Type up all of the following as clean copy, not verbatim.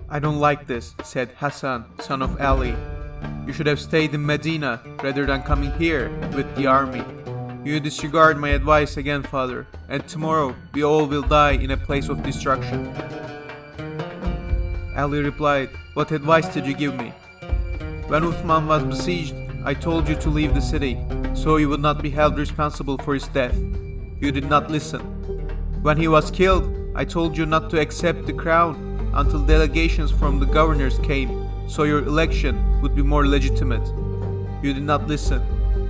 "I don't like this," said Hassan, son of Ali. "You should have stayed in Medina rather than coming here with the army. You disregard my advice again, father, and tomorrow we all will die in a place of destruction." Ali replied, "What advice did you give me?" "When Uthman was besieged, I told you to leave the city, so you would not be held responsible for his death. You did not listen. When he was killed, I told you not to accept the crown until delegations from the governors came, so your election would be more legitimate. You did not listen.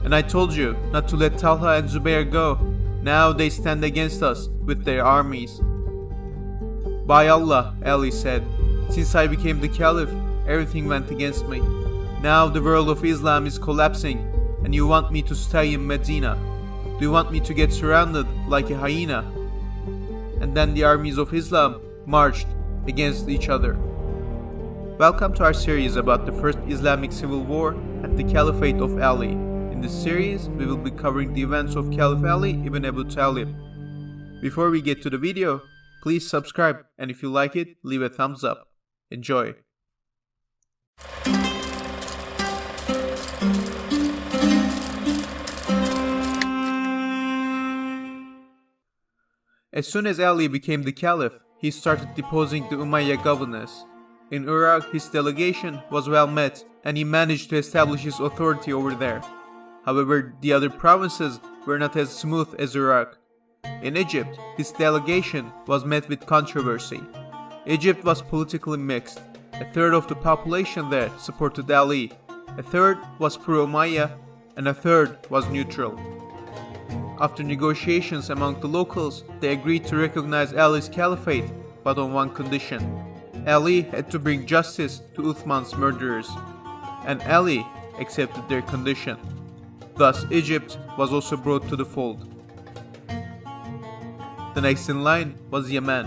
And I told you not to let Talha and Zubair go. Now they stand against us with their armies." "By Allah," Ali said, "since I became the caliph, everything went against me. Now the world of Islam is collapsing, and you want me to stay in Medina. Do you want me to get surrounded like a hyena?" And then the armies of Islam marched against each other. Welcome to our series about the first Islamic civil war and the Caliphate of Ali. In this series, we will be covering the events of Caliph Ali ibn Abu Talib. Before we get to the video, please subscribe, and if you like it, leave a thumbs up. Enjoy. As soon as Ali became the caliph, he started deposing the Umayyad governors. In Iraq, his delegation was well met, and he managed to establish his authority over there. However, the other provinces were not as smooth as Iraq. In Egypt, his delegation was met with controversy. Egypt was politically mixed. A third of the population there supported Ali, a third was pro-Umayyad, and a third was neutral. After negotiations among the locals, they agreed to recognize Ali's caliphate, but on one condition. Ali had to bring justice to Uthman's murderers, and Ali accepted their condition. Thus, Egypt was also brought to the fold. The next in line was Yemen.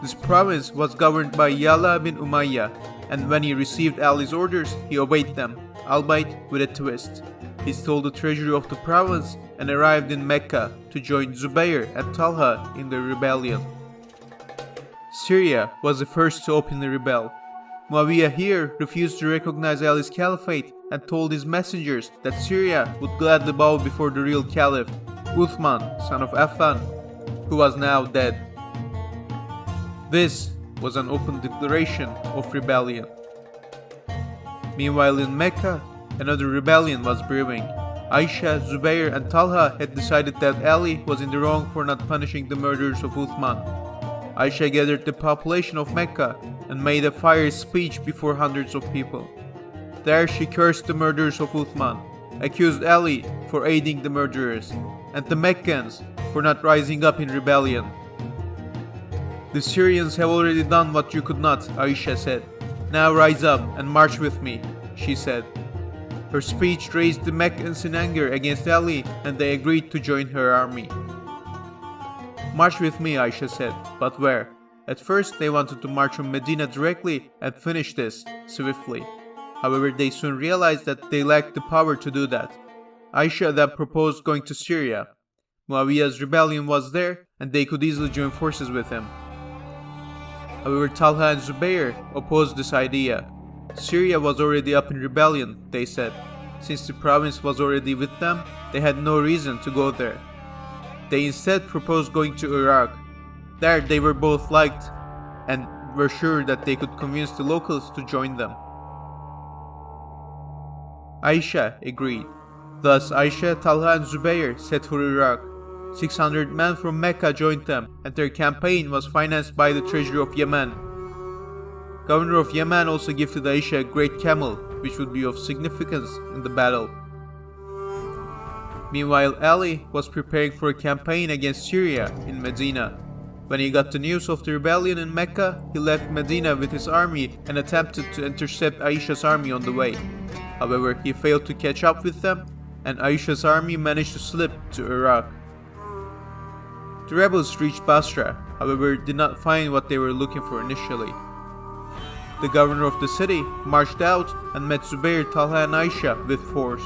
This province was governed by Yala bin Umayyah, and when he received Ali's orders, he obeyed them, albeit with a twist. He stole the treasury of the province and arrived in Mecca to join Zubair and Talha in the rebellion. Syria was the first to openly rebel. Muawiyah here refused to recognize Ali's caliphate and told his messengers that Syria would gladly bow before the real caliph, Uthman, son of Affan, who was now dead. This was an open declaration of rebellion. Meanwhile in Mecca, another rebellion was brewing. Aisha, Zubair and Talha had decided that Ali was in the wrong for not punishing the murderers of Uthman. Aisha gathered the population of Mecca and made a fiery speech before hundreds of people. There she cursed the murderers of Uthman, accused Ali for aiding the murderers, and the Meccans for not rising up in rebellion. "The Syrians have already done what you could not," Aisha said. "Now rise up and march with me," she said. Her speech raised the Meccans in anger against Ali, and they agreed to join her army. "March with me," Aisha said, "but where?" At first they wanted to march on Medina directly and finish this swiftly. However, they soon realized that they lacked the power to do that. Aisha then proposed going to Syria. Muawiyah's rebellion was there, and they could easily join forces with him. However, Talha and Zubair opposed this idea. Syria was already up in rebellion, they said. Since the province was already with them, they had no reason to go there. They instead proposed going to Iraq. There they were both liked and were sure that they could convince the locals to join them. Aisha agreed. Thus Aisha, Talha and Zubair set for Iraq. 600 men from Mecca joined them, and their campaign was financed by the treasury of Yemen. Governor of Yemen also gifted Aisha a great camel, which would be of significance in the battle. Meanwhile, Ali was preparing for a campaign against Syria in Medina. When he got the news of the rebellion in Mecca, he left Medina with his army and attempted to intercept Aisha's army on the way. However, he failed to catch up with them, and Aisha's army managed to slip to Iraq. The rebels reached Basra, however, did not find what they were looking for initially. The governor of the city marched out and met Zubair, Talha and Aisha with force.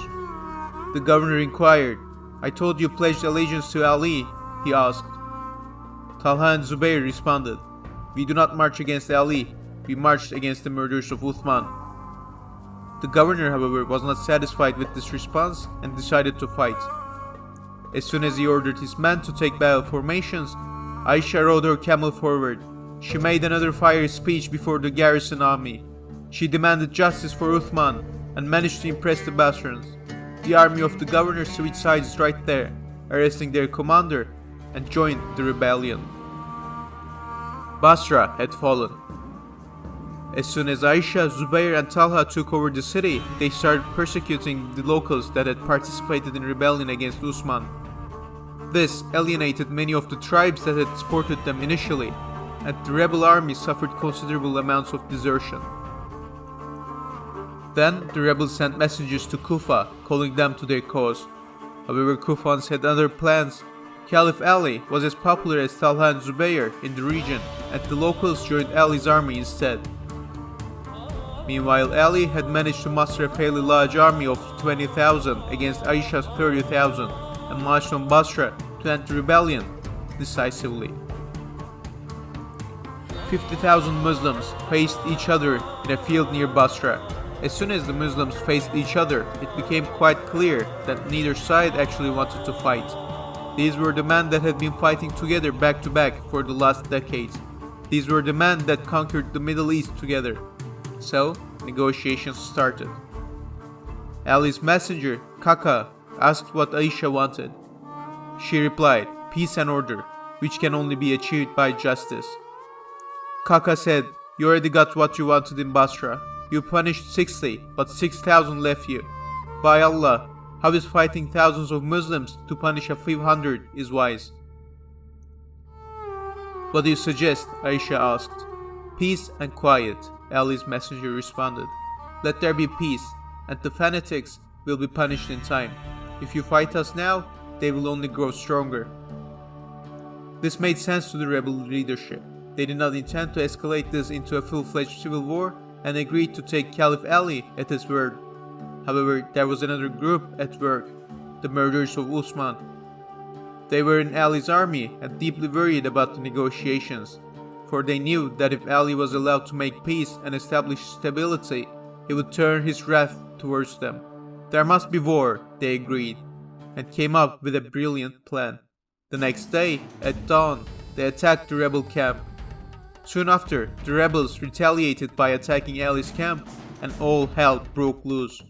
The governor inquired, "I told you pledged allegiance to Ali," he asked. Talha and Zubair responded, "We do not march against Ali. we marched against the murders of Uthman. The governor, however, was not satisfied with this response and decided to fight. As soon as he ordered his men to take battle formations, Aisha rode her camel forward. She made another fiery speech before the garrison army. She demanded justice for Uthman and managed to impress the Basrans. The army of the governor switched sides right there, arresting their commander, and joined the rebellion. Basra had fallen. As soon as Aisha, Zubair and Talha took over the city, they started persecuting the locals that had participated in rebellion against Usman. This alienated many of the tribes that had supported them initially, and the rebel army suffered considerable amounts of desertion. Then the rebels sent messengers to Kufa, calling them to their cause. However, Kufans had other plans. Caliph Ali was as popular as Talha and Zubair in the region, and the locals joined Ali's army instead. Meanwhile, Ali had managed to muster a fairly large army of 20,000 against Aisha's 30,000 and marched on Basra to end the rebellion decisively. 50,000 Muslims faced each other in a field near Basra. As soon as the Muslims faced each other, it became quite clear that neither side actually wanted to fight. These were the men that had been fighting together back to back for the last decades. These were the men that conquered the Middle East together. So, negotiations started. Ali's messenger, Kaka, asked what Aisha wanted. She replied, peace and order, which can only be achieved by justice. Kaka said, you already got what you wanted in Basra. You punished 60, but 6,000 left you. By Allah, how is fighting thousands of Muslims to punish a few hundred is wise? What do you suggest? Aisha asked. Peace and quiet, Ali's messenger responded. Let there be peace, and the fanatics will be punished in time. If you fight us now, they will only grow stronger. This made sense to the rebel leadership. They did not intend to escalate this into a full-fledged civil war and agreed to take Caliph Ali at his word. However, there was another group at work, the murderers of Usman. They were in Ali's army and deeply worried about the negotiations, for they knew that if Ali was allowed to make peace and establish stability, he would turn his wrath towards them. There must be war, they agreed, and came up with a brilliant plan. The next day, at dawn, they attacked the rebel camp. Soon after, the rebels retaliated by attacking Ali's camp, and all hell broke loose.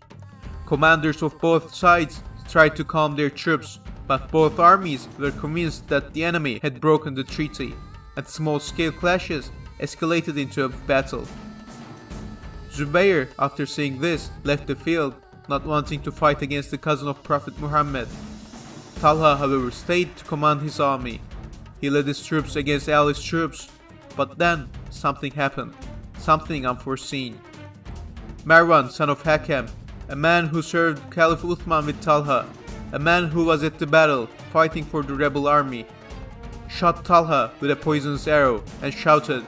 Commanders of both sides tried to calm their troops, but both armies were convinced that the enemy had broken the treaty, and small-scale clashes escalated into a battle. Zubair, after seeing this, left the field, not wanting to fight against the cousin of Prophet Muhammad. Talha, however, stayed to command his army. He led his troops against Ali's troops, but then something happened, something unforeseen. Marwan, son of Hakam, a man who served Caliph Uthman with Talha, a man who was at the battle fighting for the rebel army, shot Talha with a poisonous arrow and shouted,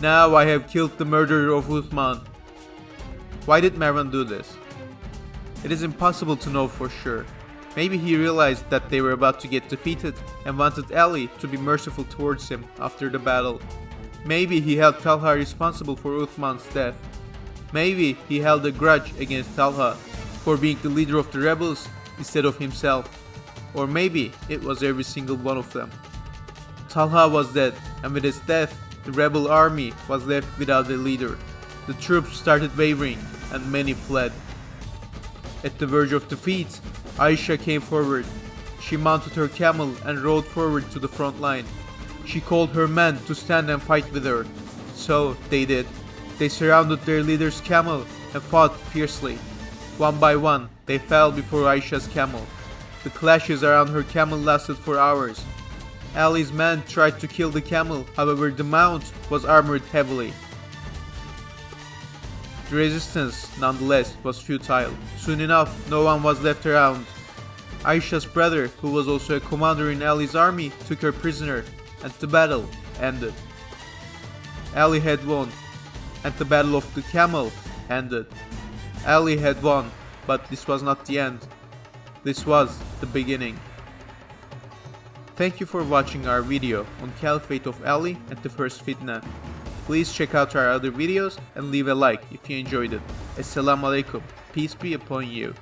"Now I have killed the murderer of Uthman." Why did Marwan do this? It is impossible to know for sure. Maybe he realized that they were about to get defeated and wanted Ali to be merciful towards him after the battle. Maybe he held Talha responsible for Uthman's death. Maybe he held a grudge against Talha for being the leader of the rebels instead of himself. Or maybe it was every single one of them. Talha was dead, and with his death, the rebel army was left without a leader. The troops started wavering, and many fled. At the verge of defeat, Aisha came forward. She mounted her camel and rode forward to the front line. She called her men to stand and fight with her. So they did. They surrounded their leader's camel and fought fiercely. One by one, they fell before Aisha's camel. The clashes around her camel lasted for hours. Ali's men tried to kill the camel, however the mount was armored heavily. The resistance, nonetheless, was futile. Soon enough, no one was left around. Aisha's brother, who was also a commander in Ali's army, took her prisoner, and the battle ended. Ali had won, and the battle of the camel ended. Ali had won, but this was not the end. This was the beginning. Thank you for watching our video on Caliphate of Ali and the First Fitna. Please check out our other videos and leave a like if you enjoyed it. Assalamu alaikum. Peace be upon you.